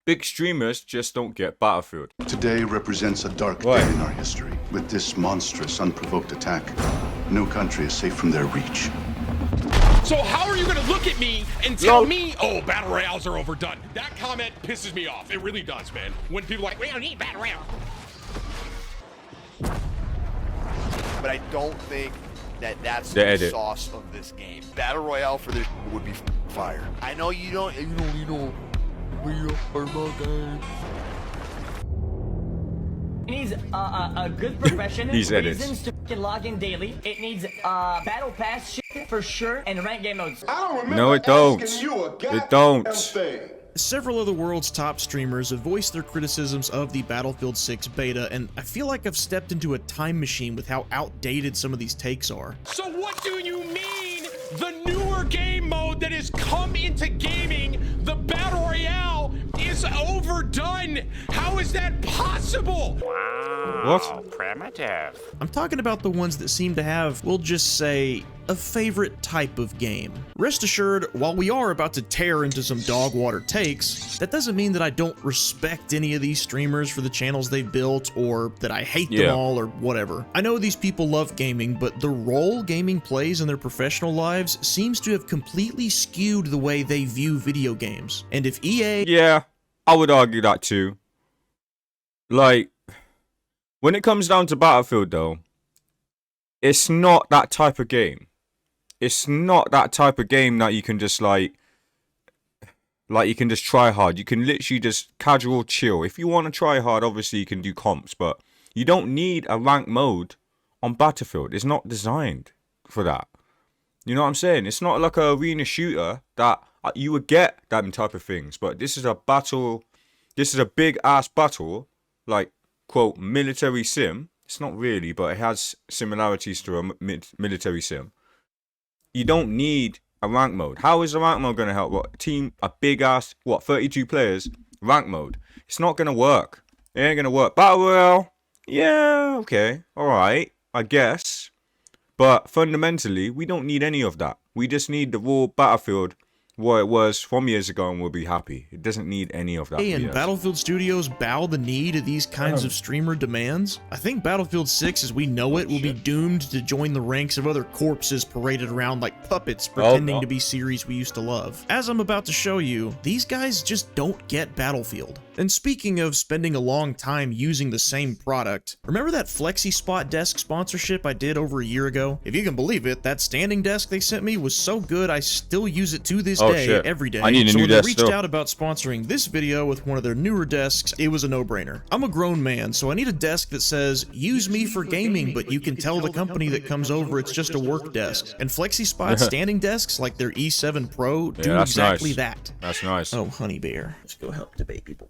big streamers just don't get Battlefield. Today represents a dark day in our history. With this monstrous, unprovoked attack, no country is safe from their reach. So how are you gonna look at me and tell me, oh, battle royales are overdone? That comment pisses me off. It really does, man. When people are like, we don't need battle royale. But I don't think that that's the sauce of this game. Battle royale for this would be fire. I know you don't, we are my game. It needs a good progression, reasons to log in daily. It needs battle pass shit for sure, and ranked game modes. No, it don't. It don't. Several of the world's top streamers have voiced their criticisms of the Battlefield 6 beta, and I feel like I've stepped into a time machine with how outdated some of these takes are. So what do you mean the newer game mode that has come into gaming, the Battle Royale, is overdone? How is that possible? What? Primitive. I'm talking about the ones that seem to have, we'll just say, a favorite type of game. Rest assured, while we are about to tear into some dog water takes, that doesn't mean that I don't respect any of these streamers for the channels they've built, or that I hate them all, or whatever. I know these people love gaming, but the role gaming plays in their professional lives seems to have completely skewed the way they view video games. And if EA... Yeah, I would argue that too. Like, when it comes down to Battlefield though, it's not that type of game. It's not that type of game that you can just like you can just try hard. You can literally just casual chill. If you want to try hard, obviously you can do comps, but you don't need a ranked mode on Battlefield. It's not designed for that. You know what I'm saying? It's not like a arena shooter that you would get them type of things, but this is a battle. This is a big ass battle, like quote military sim. It's not really, but it has similarities to a military sim. You don't need a rank mode. How is the rank mode going to help? What team? A big ass, 32 players? Rank mode. It's not going to work. It ain't going to work. Battle Royale? Yeah, okay. Alright, I guess. But fundamentally, we don't need any of that. We just need the raw Battlefield, what it was from years ago, and we'll be happy. It doesn't need any of that. And Battlefield Studios bow the knee to these kinds of streamer demands? I think Battlefield 6 as we know it will be doomed to join the ranks of other corpses paraded around like puppets pretending to be series we used to love. As I'm about to show you, these guys just don't get Battlefield. And speaking of spending a long time using the same product, remember that Flexispot desk sponsorship I did over a year ago? If you can believe it, that standing desk they sent me was so good I still use it to this day, every day. I need a so new when desk they reached out about sponsoring this video with one of their newer desks, it was a no-brainer. I'm a grown man, so I need a desk that says, use me for gaming, but you can tell the company that comes over it's just a work desk. And Flexispot standing desks like their E7 Pro do exactly that. That's nice. Oh, honey bear. Let's go help the baby boy.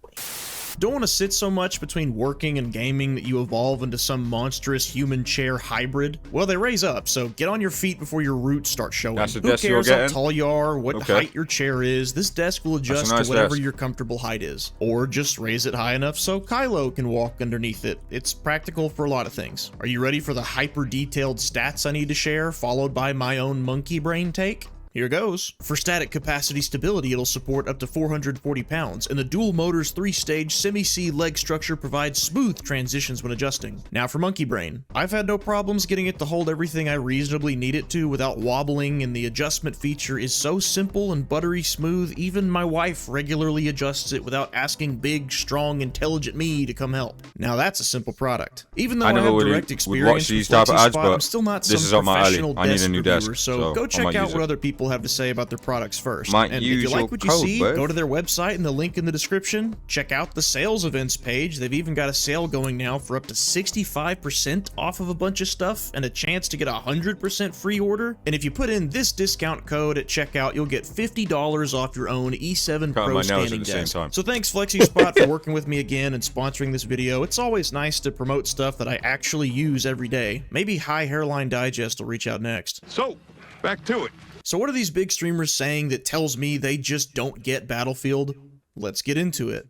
Don't want to sit so much between working and gaming that you evolve into some monstrous human chair hybrid? Well, they raise up, so get on your feet before your roots start showing. That's the Who desk cares you're how getting? tall you are, what height your chair is? This desk will adjust nice to whatever desk. your comfortable height is. Or just raise it high enough so Kylo can walk underneath it. It's practical for a lot of things. Are you ready for the hyper-detailed stats I need to share, followed by my own monkey brain take? Here goes. For static capacity stability, it'll support up to 440 pounds, and the dual motor's 3-stage semi-C leg structure provides smooth transitions when adjusting. Now for monkey brain. I've had no problems getting it to hold everything I reasonably need it to without wobbling, and the adjustment feature is so simple and buttery smooth, even my wife regularly adjusts it without asking big, strong, intelligent me to come help. Now that's a simple product. Even though I have direct experience with Flexispot, I'm still not some professional desk reviewer, so go check out what other people have to say about their products first. And if you like what you see, go to their website and the link in the description. Check out the sales events page. They've even got a sale going now for up to 65% off of a bunch of stuff and a chance to get a 100% free order. And if you put in this discount code at checkout, you'll get $50 off your own E7 Pro standing desk. So thanks Flexispot for working with me again and sponsoring this video. It's always nice to promote stuff that I actually use every day. Maybe High Hairline Digest will reach out next. So, back to it. So what are these big streamers saying that tells me they just don't get Battlefield? Let's get into it.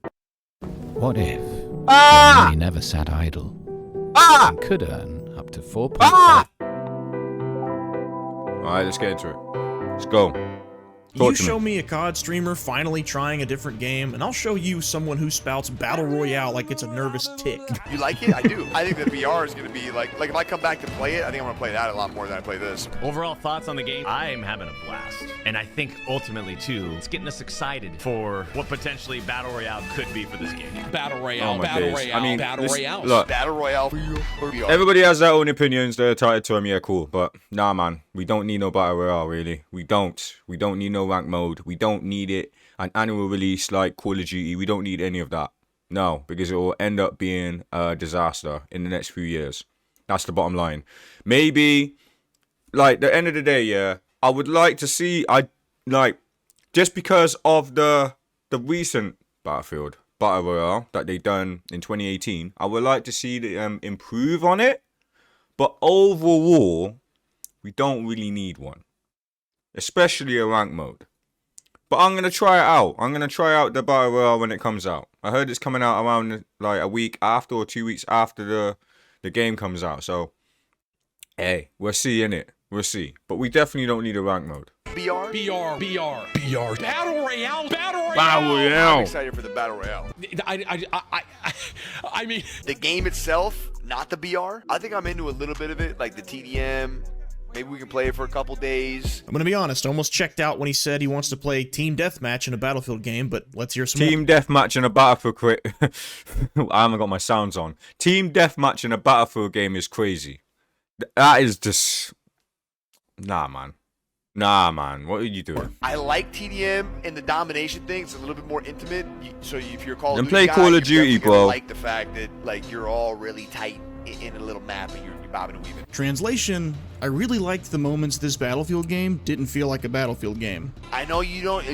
What if he never sat idle and could earn up to 4.5? Alright, let's get into it. Let's go. You show me a COD streamer finally trying a different game, and I'll show you someone who spouts Battle Royale like it's a nervous tick. You like it? I do. I think the VR is going to be like if I come back to play it, I think I'm going to play that a lot more than I play this. Overall thoughts on the game? I'm having a blast. And I think ultimately, too, it's getting us excited for what potentially Battle Royale could be for this game. Battle Royale, Oh my Battle days. Royale, I mean, Battle this- Royale. look, Battle Royale for VR. everybody has their own opinions. They're entitled to them. Yeah, cool. But nah, man, we don't need no battle royale. Really, we don't. We don't need no rank mode. We don't need it. An annual release like Call of Duty. We don't need any of that. No, because it will end up being a disaster in the next few years. That's the bottom line. Maybe, like, the end of the day, yeah, I would like to see, just because of the recent Battlefield Battle Royale that they done in 2018, I would like to see them improve on it. But overall, we don't really need one, especially a rank mode. But I'm gonna try it out. I'm gonna try out the Battle Royale when it comes out. I heard it's coming out around like a week after or 2 weeks after the game comes out. So, hey, we'll see, innit? We'll see. But we definitely don't need a rank mode. BR? BR. Battle Royale, Battle Royale. Battle I'm Royale. excited for the Battle Royale. I mean, The game itself, not the BR. I think I'm into a little bit of it, like the TDM. Maybe we can play it for a couple days. I'm gonna be honest, I almost checked out when he said he wants to play Team Deathmatch in a Battlefield game, but let's hear some more. Team Deathmatch in a Battlefield I haven't got my sounds on. Team Deathmatch in a Battlefield game is crazy. That is just... Nah, man. What are you doing? I like TDM and the domination thing. It's a little bit more intimate. So if you're Call of Then Duty play guy, Call of you're Duty, definitely gonna bro. like the fact that like you're all really tight in a little map and you're bobbing and weaving. Translation, I really liked the moments this Battlefield game didn't feel like a Battlefield game. I know you don't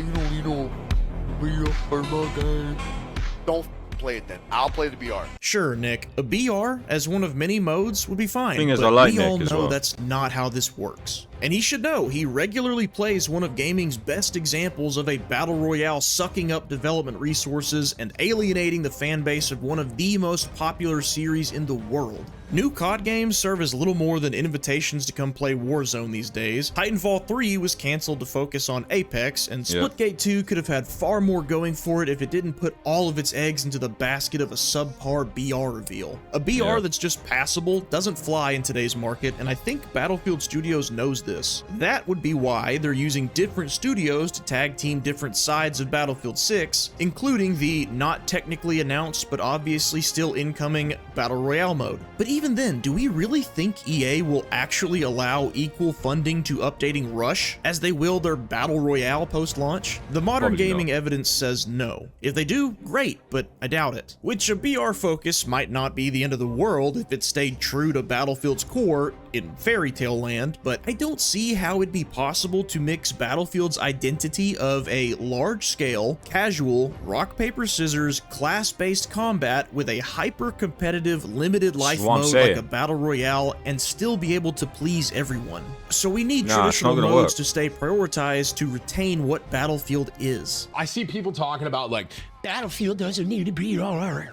don't play it then. I'll play the BR. Sure, Nick, a BR as one of many modes would be fine, Thing is, but I like we all Nick as know well. that's not how this works. And he should know, he regularly plays one of gaming's best examples of a battle royale sucking up development resources and alienating the fan base of one of the most popular series in the world. New COD games serve as little more than invitations to come play Warzone these days. Titanfall 3 was cancelled to focus on Apex, and Splitgate 2 could have had far more going for it if it didn't put all of its eggs into the basket of a subpar BR reveal. A BR that's just passable doesn't fly in today's market, and I think Battlefield Studios knows this. That would be why they're using different studios to tag team different sides of Battlefield 6, including the not technically announced but obviously still incoming Battle Royale mode. But even then, do we really think EA will actually allow equal funding to updating Rush as they will their Battle Royale post-launch? The modern Probably gaming not. evidence says no. If they do, great, but I doubt it. Which a BR focus might not be the end of the world if it stayed true to Battlefield's core in Fairy Tale Land, but I don't see how it'd be possible to mix Battlefield's identity of a large-scale, casual, rock-paper-scissors, class-based combat with a hyper-competitive, limited-life what I'm mode saying. like a Battle Royale and still be able to please everyone. So we need Nah, it's traditional not gonna modes work. to stay prioritized to retain what Battlefield is. I see people talking about like Battlefield doesn't need to be all right.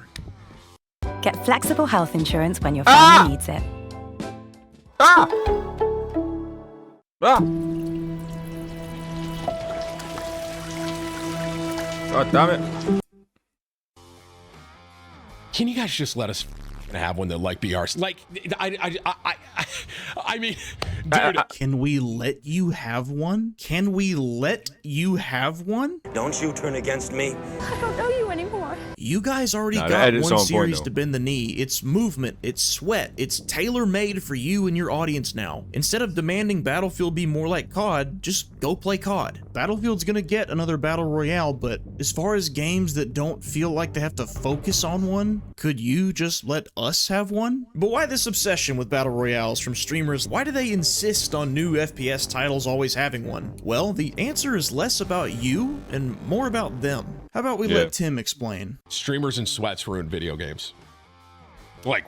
Get flexible health insurance when your family needs it. Ah! God damn it. Can you guys just let us have one that like BRs? Like, I mean, dude. Can we let you have one? Can we let you have one? Don't you turn against me. I don't know you anymore. You guys already Nah, that got edit's one on point, series though. to bend the knee. It's movement, it's sweat, it's tailor-made for you and your audience now. Instead of demanding Battlefield be more like COD, just go play COD. Battlefield's gonna get another Battle Royale, but as far as games that don't feel like they have to focus on one, could you just let us have one? But why this obsession with Battle Royales from streamers? Why do they insist on new FPS titles always having one? Well, the answer is less about you and more about them. How about we let Tim explain? Streamers and sweats ruin video games. Like,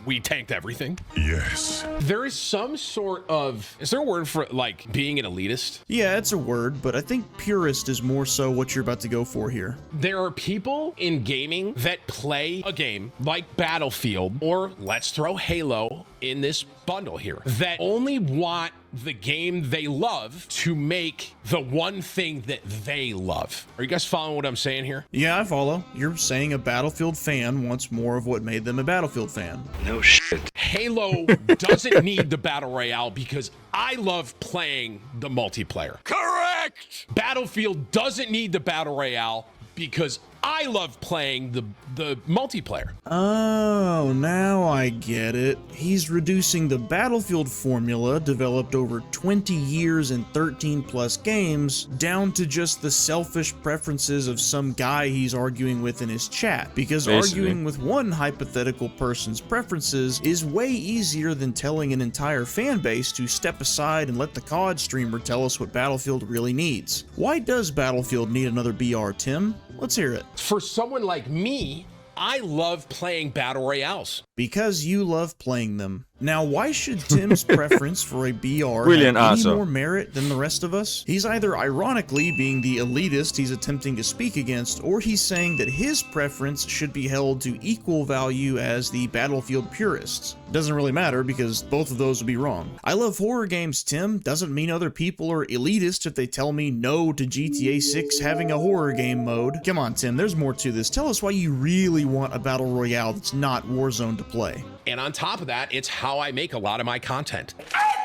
we tanked everything. Yes. There is some sort of, is there a word for like being an elitist? Yeah, it's a word, but I think purist is more so what you're about to go for here. There are people in gaming that play a game like Battlefield, or let's throw Halo in this bundle here that only want the game they love to make the one thing that they love. Are you guys following what I'm saying here? Yeah, I follow. You're saying a Battlefield fan wants more of what made them a Battlefield fan. No shit. Halo doesn't need the Battle Royale because I love playing the multiplayer. Correct! Battlefield doesn't need the Battle Royale because I love playing the multiplayer. Oh, now I get it. He's reducing the Battlefield formula developed over 20 years and 13 plus games down to just the selfish preferences of some guy he's arguing with in his chat. Because arguing with one hypothetical person's preferences is way easier than telling an entire fan base to step aside and let the COD streamer tell us what Battlefield really needs. Why does Battlefield need another BR, Tim? Let's hear it. For someone like me, I love playing Battle Royales. Because you love playing them. Now, why should Tim's preference for a BR Brilliant have any answer. more merit than the rest of us? He's either ironically being the elitist he's attempting to speak against, or he's saying that his preference should be held to equal value as the Battlefield purists. Doesn't really matter because both of those would be wrong. I love horror games, Tim. Doesn't mean other people are elitist if they tell me no to GTA 6 having a horror game mode. Come on, Tim, there's more to this. Tell us why you really want a Battle Royale that's not Warzone to play. And on top of that, it's how I make a lot of my content.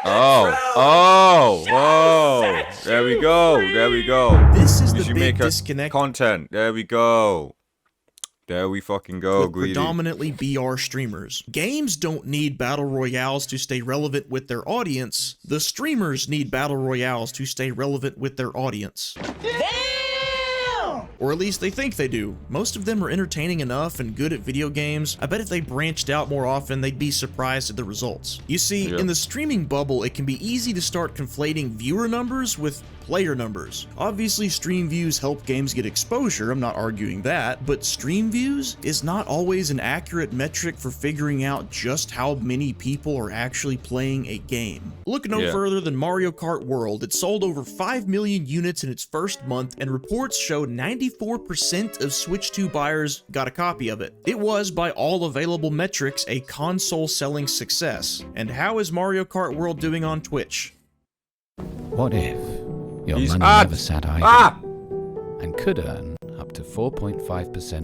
Oh, there we go. This is the you big make disconnect. Content. There we go. There we fucking go, with Greedy. predominantly BR streamers. Games don't need battle royales to stay relevant with their audience. The streamers need battle royales to stay relevant with their audience. Or at least they think they do. Most of them are entertaining enough and good at video games. I bet if they branched out more often, they'd be surprised at the results. You see, in the streaming bubble, it can be easy to start conflating viewer numbers with player numbers. Obviously, stream views help games get exposure, I'm not arguing that, but stream views is not always an accurate metric for figuring out just how many people are actually playing a game. Look no further than Mario Kart World. It sold over 5 million units in its first month, and reports showed 94% of Switch 2 buyers got a copy of it. It was, by all available metrics, a console selling success. And how is Mario Kart World doing on Twitch? What if your money never sat idle and could earn up to 4.5%?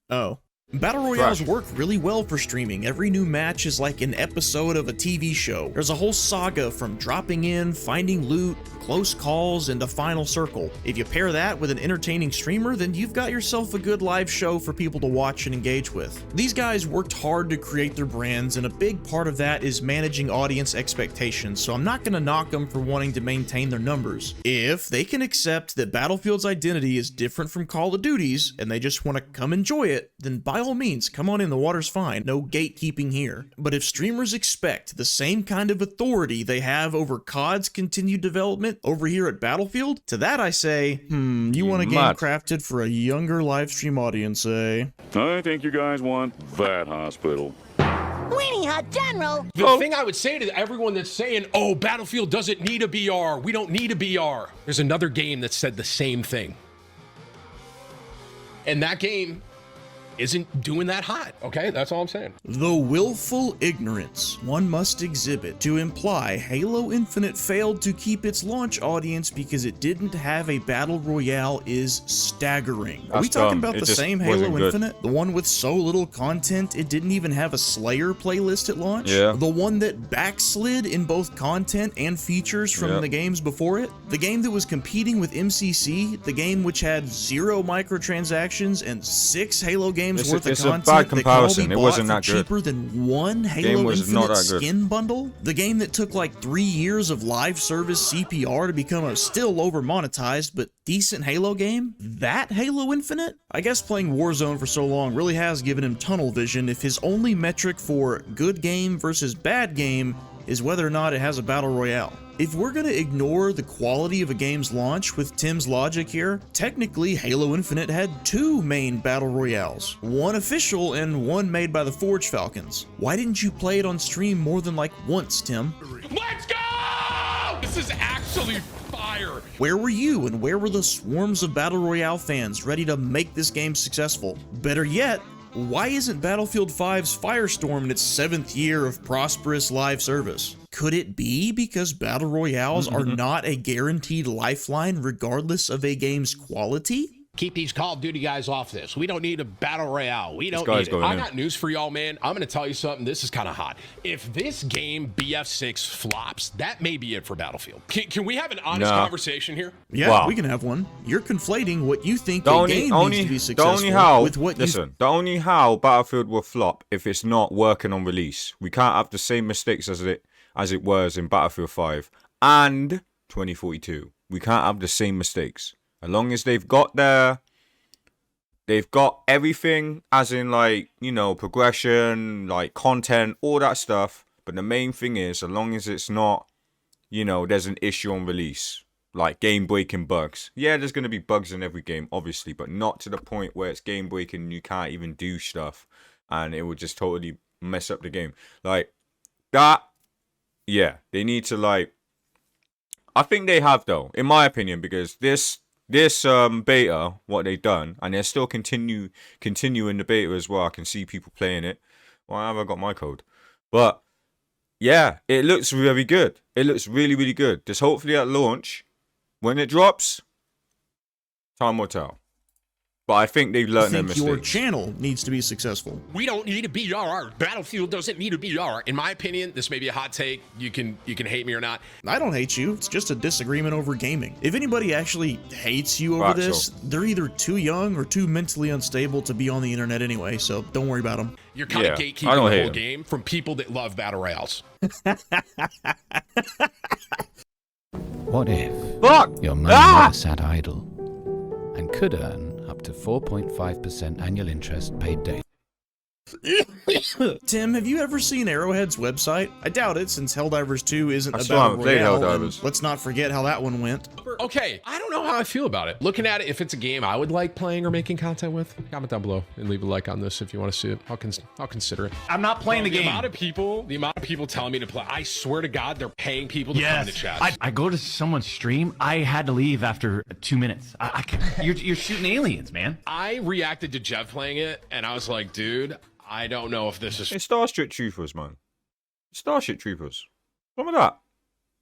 Oh. Battle Royales work really well for streaming. Every new match is like an episode of a TV show. There's a whole saga from dropping in, finding loot, close calls, and a final circle. If you pair that with an entertaining streamer, then you've got yourself a good live show for people to watch and engage with. These guys worked hard to create their brands, and a big part of that is managing audience expectations, so I'm not gonna knock them for wanting to maintain their numbers. If they can accept that Battlefield's identity is different from Call of Duty's, and they just want to come enjoy it, then by all means, come on in, the water's fine. No gatekeeping here. But if streamers expect the same kind of authority they have over COD's continued development over here at Battlefield, to that I say, you want a game crafted for a younger live stream audience, eh? I think you guys want that hospital. Weenie Hut General! The thing I would say to everyone that's saying, oh, Battlefield doesn't need a BR, we don't need a BR. There's another game that said the same thing. And that game isn't doing that hot, okay? That's all I'm saying. The willful ignorance one must exhibit to imply Halo Infinite failed to keep its launch audience because it didn't have a battle royale is staggering. Are we talking about the same Halo Infinite? The one with so little content it didn't even have a Slayer playlist at launch? Yeah. The one that backslid in both content and features from the games before it? The game that was competing with MCC? The game which had 0 microtransactions and 6 Halo games worth of content a bad comparison. That it wasn't that cheaper good. than one Halo Infinite skin bundle? The game that took like 3 years of live service CPR to become a still over monetized but decent Halo game? That Halo Infinite? I guess playing Warzone for so long really has given him tunnel vision if his only metric for good game versus bad game is whether or not it has a battle royale. If we're gonna ignore the quality of a game's launch with Tim's logic here, technically Halo Infinite had 2 main battle royales, one official and one made by the Forge Falcons. Why didn't you play it on stream more than like once, Tim? Let's go! This is actually fire. Where were you and where were the swarms of battle royale fans ready to make this game successful? Better yet, Why isn't Battlefield 5's Firestorm in its 7th year of prosperous live service? Could it be because Battle Royales are not a guaranteed lifeline regardless of a game's quality? Keep these Call of Duty guys off this. We don't need a battle royale. We don't need it. I got news for y'all, man. I'm going to tell you something. This is kind of hot. If this game, BF6, flops, that may be it for Battlefield. Can we have an honest conversation here? Yeah, we can have one. You're conflating what you think a game needs to be successful with what the only how Battlefield will flop if it's not working on release. We can't have the same mistakes as it was in Battlefield 5 and 2042. We can't have the same mistakes. As long as they've got everything, as in, like, you know, progression, like content, all that stuff. But the main thing is, as long as it's not, you know, there's an issue on release, like game-breaking bugs. Yeah, there's going to be bugs in every game, obviously, but not to the point where it's game-breaking and you can't even do stuff. And it would just totally mess up the game. Like, that, yeah, they need to, like, I think they have, though, in my opinion, because this beta, what they've done, and they're still continuing the beta as well. I can see people playing it. Why have I got my code? But yeah, it looks very good. It looks really, really good. Just hopefully at launch, when it drops, time will tell. But I think they've learned their mistakes. Your channel needs to be successful. We don't need a BR. Battlefield doesn't need a BR. In my opinion, this may be a hot take. You can hate me or not. I don't hate you. It's just a disagreement over gaming. If anybody actually hates you over this, they're either too young or too mentally unstable to be on the internet anyway, so don't worry about them. You're kind of gatekeeping the whole game from people that love battle royales. What if your money never sat idle and could earn up to 4.5% annual interest paid daily? Tim, have you ever seen Arrowhead's website? I doubt it, since Helldivers 2 isn't a battle royale. Let's not forget how that one went. Okay, I don't know how I feel about it. Looking at it, if it's a game I would like playing or making content with, comment down below and leave a like on this if you want to see it. I'll consider it. I'm not playing the game. The amount of people telling me to play, I swear to God, they're paying people to come into chat. I go to someone's stream. I had to leave after 2 minutes. You're shooting aliens, man. I reacted to Jeff playing it, and I was like, dude, I don't know if this is... It's Starship Troopers, man. Starship Troopers. Some of that.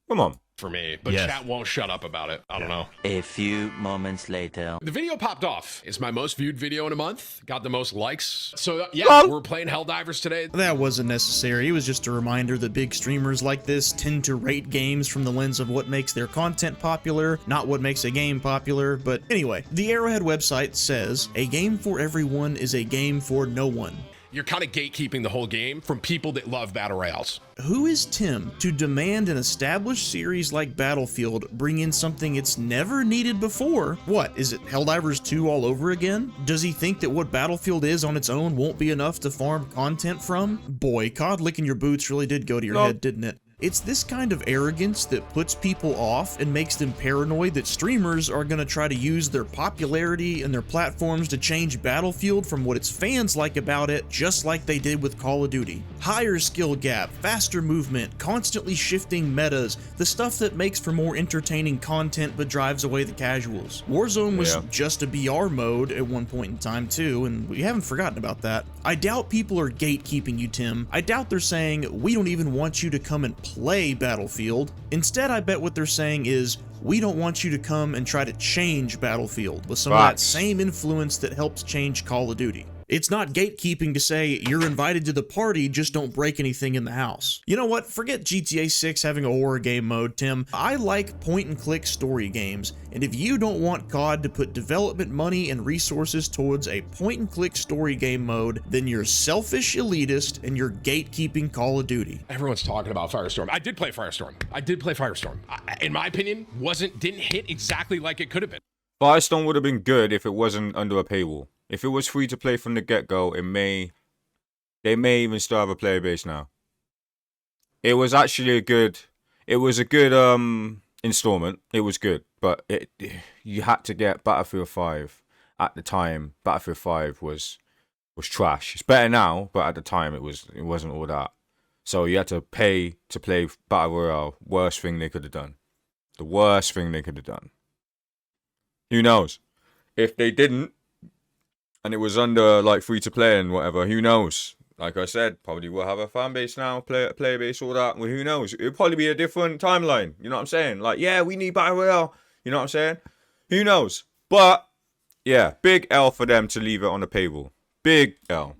Come on. For me, but chat won't shut up about it. I don't know. A few moments later. The video popped off. It's my most viewed video in a month. Got the most likes. So yeah, we're playing Helldivers today. That wasn't necessary. It was just a reminder that big streamers like this tend to rate games from the lens of what makes their content popular, not what makes a game popular. But anyway, the Arrowhead website says, a game for everyone is a game for no one. You're kind of gatekeeping the whole game from people that love battle royales. Who is Tim to demand an established series like Battlefield bring in something it's never needed before? What, is it Helldivers 2 all over again? Does he think that what Battlefield is on its own won't be enough to farm content from? Boy, COD licking your boots really did go to your head, didn't it? It's this kind of arrogance that puts people off and makes them paranoid that streamers are going to try to use their popularity and their platforms to change Battlefield from what its fans like about it, just like they did with Call of Duty. Higher skill gap, faster movement, constantly shifting metas, the stuff that makes for more entertaining content but drives away the casuals. Warzone was just a BR mode at one point in time too, and we haven't forgotten about that. I doubt people are gatekeeping you, Tim. I doubt they're saying, we don't even want you to come and play Battlefield. Instead, I bet what they're saying is, we don't want you to come and try to change Battlefield with some of that same influence that helped change Call of Duty. It's not gatekeeping to say, you're invited to the party, just don't break anything in the house. You know what? Forget GTA 6 having a horror game mode, Tim. I like point-and-click story games, and if you don't want COD to put development money and resources towards a point-and-click story game mode, then you're selfish elitist and you're gatekeeping Call of Duty. Everyone's talking about Firestorm. I did play Firestorm. In my opinion, didn't hit exactly like it could have been. Firestorm would have been good if it wasn't under a paywall. If it was free to play from the get-go, they may even still have a player base now. It was actually a good installment. It was good, but you had to get Battlefield 5 at the time. Battlefield 5 was trash. It's better now, but at the time it wasn't all that. So you had to pay to play Battle Royale. Worst thing they could have done. The worst thing they could have done. Who knows? If they didn't, and it was under like free to play and whatever, who knows? Like I said, probably will have a fan base now, player base, all that. Well, who knows? It'll probably be a different timeline. You know what I'm saying? Like, yeah, we need Battle Royale. You know what I'm saying? Who knows? But yeah, big L for them to leave it on the paywall. Big L.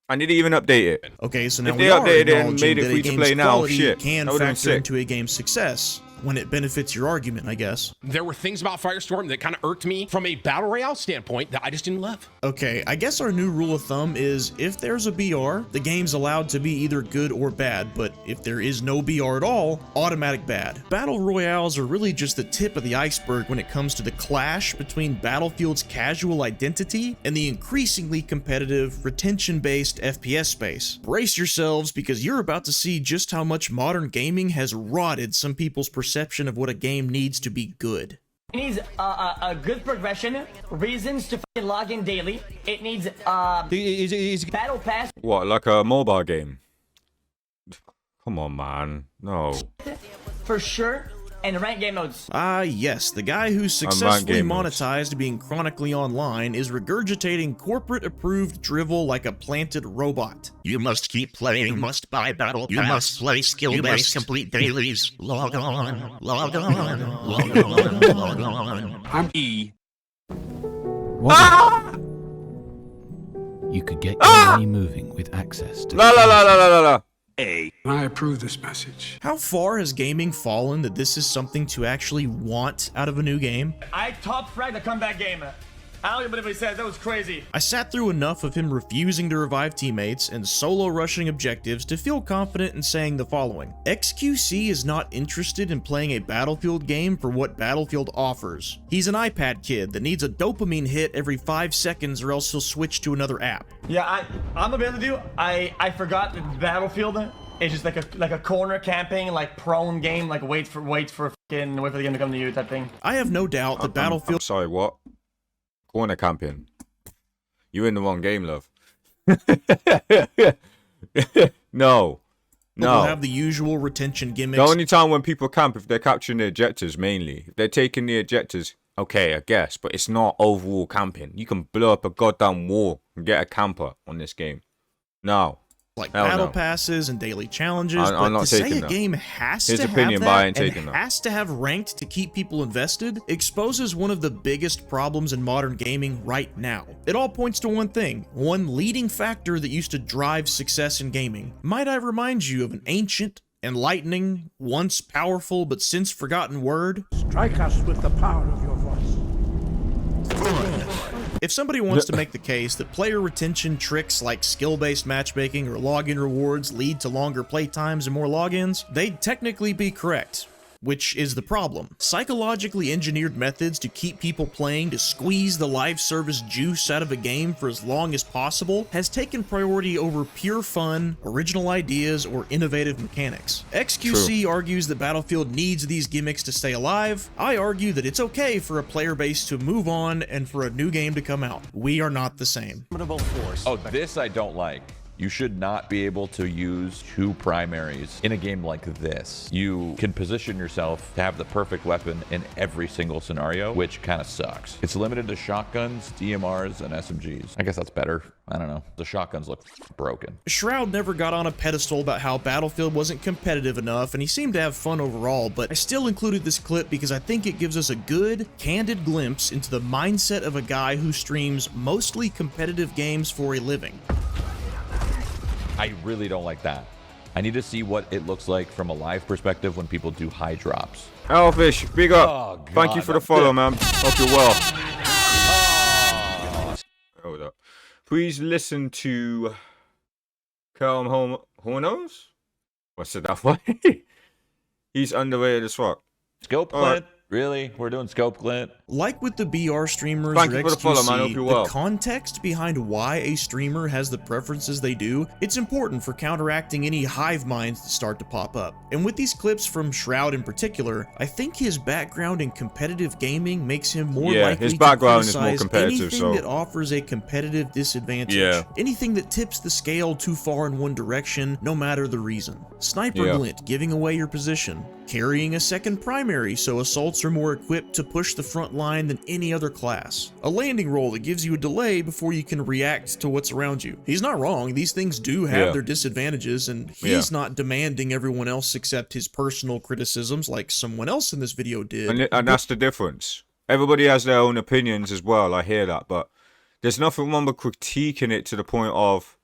And did they even update it? Okay, so now if we they are updated it and acknowledging made it that a free to game's play now, quality shit, can that would've been factor sick. into a game's success when it benefits your argument, I guess. There were things about Firestorm that kind of irked me from a Battle Royale standpoint that I just didn't love. Okay, I guess our new rule of thumb is if there's a BR, the game's allowed to be either good or bad, but if there is no BR at all, automatic bad. Battle Royales are really just the tip of the iceberg when it comes to the clash between Battlefield's casual identity and the increasingly competitive, retention-based FPS space. Brace yourselves because you're about to see just how much modern gaming has rotted some people's perception of what a game needs to be good. It needs a good progression, reasons to fucking log in daily. It needs battle pass. What, like a mobile game? Come on, man. No. For sure. And rank game modes. Ah, yes, the guy who's successfully game modes. monetized being chronically online is regurgitating corporate-approved drivel like a planted robot. You must keep playing. You must buy battle. You must play skill-based, complete dailies. Log on, log on, log on, log on. I'm E. What if you could get your money moving with access to La la la la la la la. I approve this message. How far has gaming fallen that this is something to actually want out of a new game? I top fragged the comeback game. I don't even believe what he said. That was crazy. I sat through enough of him refusing to revive teammates and solo rushing objectives to feel confident in saying the following. XQC is not interested in playing a Battlefield game for what Battlefield offers. He's an iPad kid that needs a dopamine hit every 5 seconds or else he'll switch to another app. Yeah, I'm gonna be able to do. I forgot that Battlefield is just like a corner camping, like prone game, like wait for the game to come to you type thing. I have no doubt that Battlefield. I'm sorry, what? Corner camping. You in the wrong game, love. No. Will have the usual retention gimmicks. The only time when people camp if they're capturing the ejectors mainly. If they're taking the ejectors, okay, I guess, but it's not overall camping. You can blow up a goddamn wall and get a camper on this game. No. Like battle passes and daily challenges, I'm not to say taking a that. game has His to opinion, have but I that ain't and taking that. has to have ranked to keep people invested exposes one of the biggest problems in modern gaming right now. It all points to one thing, one leading factor that used to drive success in gaming. Might I remind you of an ancient, enlightening, once powerful but since forgotten word? Strike us with the power of your voice. If somebody wants to make the case that player retention tricks like skill-based matchmaking or login rewards lead to longer playtimes and more logins, they'd technically be correct. Which is the problem. Psychologically engineered methods to keep people playing to squeeze the live service juice out of a game for as long as possible has taken priority over pure fun, original ideas, or innovative mechanics. XQC argues that Battlefield needs these gimmicks to stay alive. I argue that it's okay for a player base to move on and for a new game to come out. We are not the same. Oh, this I don't like. You should not be able to use two primaries in a game like this. You can position yourself to have the perfect weapon in every single scenario, which kind of sucks. It's limited to shotguns, DMRs, and SMGs. I guess that's better. I don't know. The shotguns look broken. Shroud never got on a pedestal about how Battlefield wasn't competitive enough, and he seemed to have fun overall, but I still included this clip because I think it gives us a good, candid glimpse into the mindset of a guy who streams mostly competitive games for a living. I really don't like that. I need to see what it looks like from a live perspective when people do high drops. Elfish, big up. Oh, Thank you for the follow, man. Hope you're well. Hold up. Please listen to Calm Hornos. What's it that way? He's underrated as fuck. Scope Clint? Really? We're doing Scope Clint? Like with the BR streamers Thank or you for the follow, man. Hope XQC, you're well. the context behind why a streamer has the preferences they do, it's important for counteracting any hive minds that start to pop up. And with these clips from Shroud in particular, I think his background in competitive gaming makes him more likely his background to is more criticize competitive, anything so that offers a competitive disadvantage. Yeah. Anything that tips the scale too far in one direction, no matter the reason. Sniper Glint giving away your position. carrying a second primary so assaults are more equipped to push the front line than any other class, a landing roll that gives you a delay before you can react to what's around you. He's not wrong, these things do have their disadvantages, and he's not demanding everyone else accept his personal criticisms like someone else in this video did. And that's the difference. Everybody has their own opinions as well, I hear that, but there's nothing wrong with critiquing it to the point of,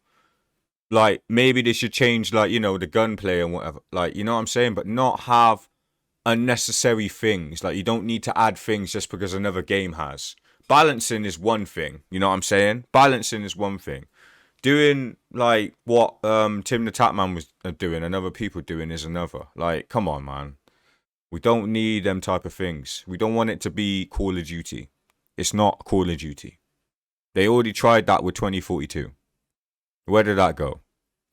like, maybe they should change, like, you know, the gunplay and whatever. Like, you know what I'm saying? But not have unnecessary things. Like, you don't need to add things just because another game has. Balancing is one thing. You know what I'm saying? Balancing is one thing. Doing, like, what Tim the Tatman was doing and other people doing is another. Like, come on, man. We don't need them type of things. We don't want it to be Call of Duty. It's not Call of Duty. They already tried that with 2042. Where did that go?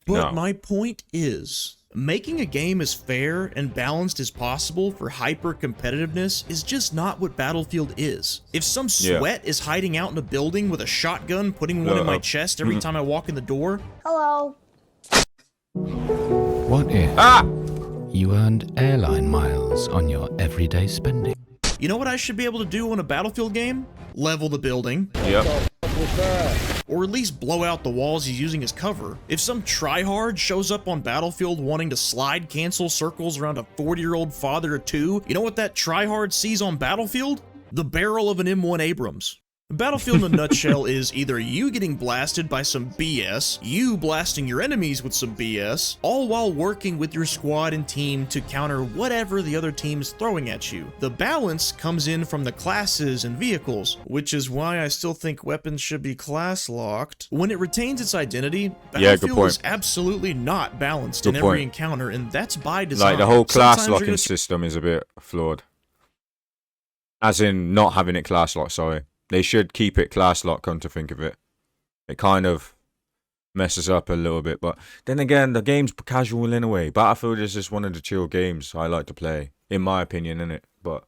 But my point is, making a game as fair and balanced as possible for hyper-competitiveness is just not what Battlefield is. If some sweat is hiding out in a building with a shotgun, putting one in my chest every time I walk in the door... Hello. What if you earned airline miles on your everyday spending? You know what I should be able to do on a Battlefield game? Level the building. Yep. Or at least blow out the walls he's using as cover. If some tryhard shows up on Battlefield wanting to slide cancel circles around a 40-year-old father of two, you know what that tryhard sees on Battlefield? The barrel of an M1 Abrams. Battlefield in a nutshell is either you getting blasted by some BS, you blasting your enemies with some BS, all while working with your squad and team to counter whatever the other team is throwing at you. The balance comes in from the classes and vehicles, which is why I still think weapons should be class locked. When it retains its identity, Battlefield is absolutely not balanced in every encounter, and that's by design. Like, the whole class locking system is a bit flawed. As in, not having it class locked, sorry. They should keep it class lock, come to think of it. It kind of messes up a little bit. But then again, the game's casual in a way. Battlefield is just one of the chill games I like to play. In my opinion, innit? But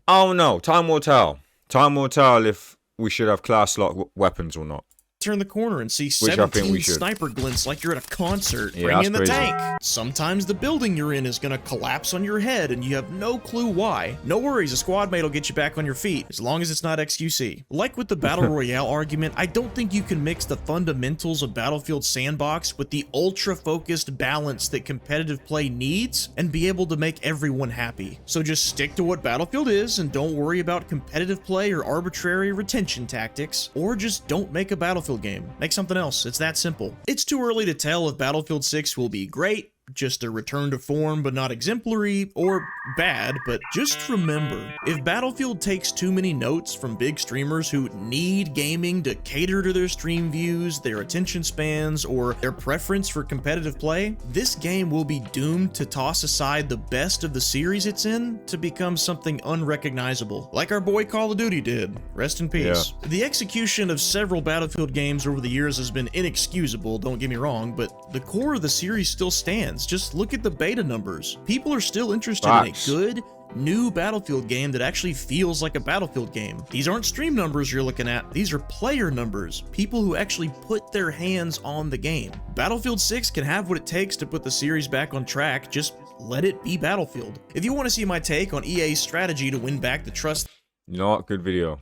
I don't know. Time will tell. Time will tell if we should have class lock weapons or not. Turn the corner and see 17 sniper glints like you're at a concert. Bring in the tank. Sometimes the building you're in is gonna collapse on your head and you have no clue why. No worries, a squad mate will get you back on your feet, as long as it's not XQC. Like with the Battle Royale argument, I don't think you can mix the fundamentals of Battlefield Sandbox with the ultra-focused balance that competitive play needs and be able to make everyone happy. So just stick to what Battlefield is and don't worry about competitive play or arbitrary retention tactics, or just don't make a Battlefield game. Make something else. It's that simple. It's too early to tell if Battlefield 6 will be great, just a return to form but not exemplary, or bad, but just remember, if Battlefield takes too many notes from big streamers who need gaming to cater to their stream views, their attention spans, or their preference for competitive play, this game will be doomed to toss aside the best of the series it's in to become something unrecognizable, like our boy Call of Duty did. Rest in peace. Yeah. The execution of several Battlefield games over the years has been inexcusable, don't get me wrong, but the core of the series still stands. Just look at the beta numbers. People are still interested in a good, new Battlefield game that actually feels like a Battlefield game. These aren't stream numbers you're looking at. These are player numbers. People who actually put their hands on the game. Battlefield 6 can have what it takes to put the series back on track. Just let it be Battlefield. If you want to see my take on EA's strategy to win back the trust... You know what? Good video.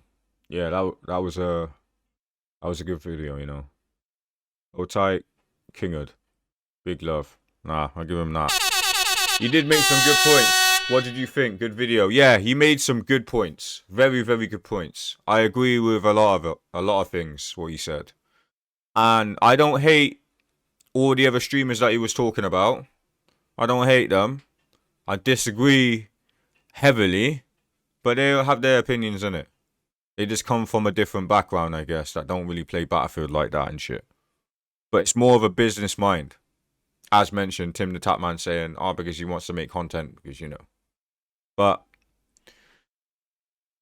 Yeah, that was a good video, you know. Hold tight, Kinghood. Big love. Nah, I'll give him that. You did make some good points. What did you think? Good video. Yeah, he made some good points. Very, very good points. I agree with a lot of things, what he said. And I don't hate all the other streamers that he was talking about. I don't hate them. I disagree heavily. But they have their opinions in it. They just come from a different background, I guess, that don't really play Battlefield like that and shit. But it's more of a business mind. As mentioned, Tim the Tatman saying, because he wants to make content, because, you know. But,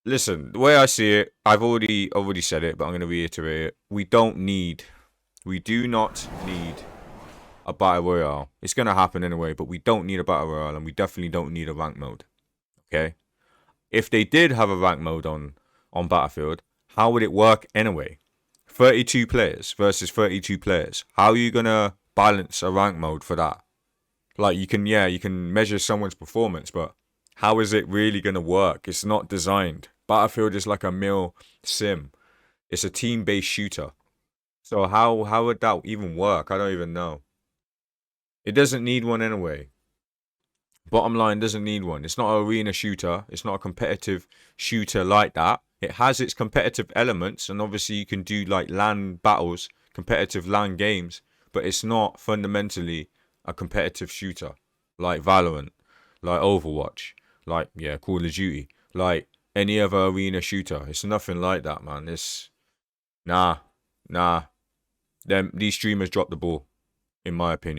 listen, the way I see it, I've already said it, but I'm going to reiterate it. We do not need a Battle Royale. It's going to happen anyway, but we don't need a Battle Royale, and we definitely don't need a rank mode. Okay? If they did have a rank mode on Battlefield, how would it work anyway? 32 players versus 32 players. How are you going to balance a rank mode for that? Like, you can measure someone's performance, but how is it really going to work? It's not designed. Battlefield is like a mil sim. It's a team-based shooter. So how would that even work? I don't even know. It doesn't need one anyway. Bottom line, doesn't need one. It's not an arena shooter. It's not a competitive shooter like that. It has its competitive elements, and obviously you can do like LAN battles, competitive LAN games, but it's not fundamentally a competitive shooter like Valorant, like Overwatch, like, yeah, Call of Duty, like any other arena shooter. It's nothing like that, man. It's nah. These streamers dropped the ball, in my opinion.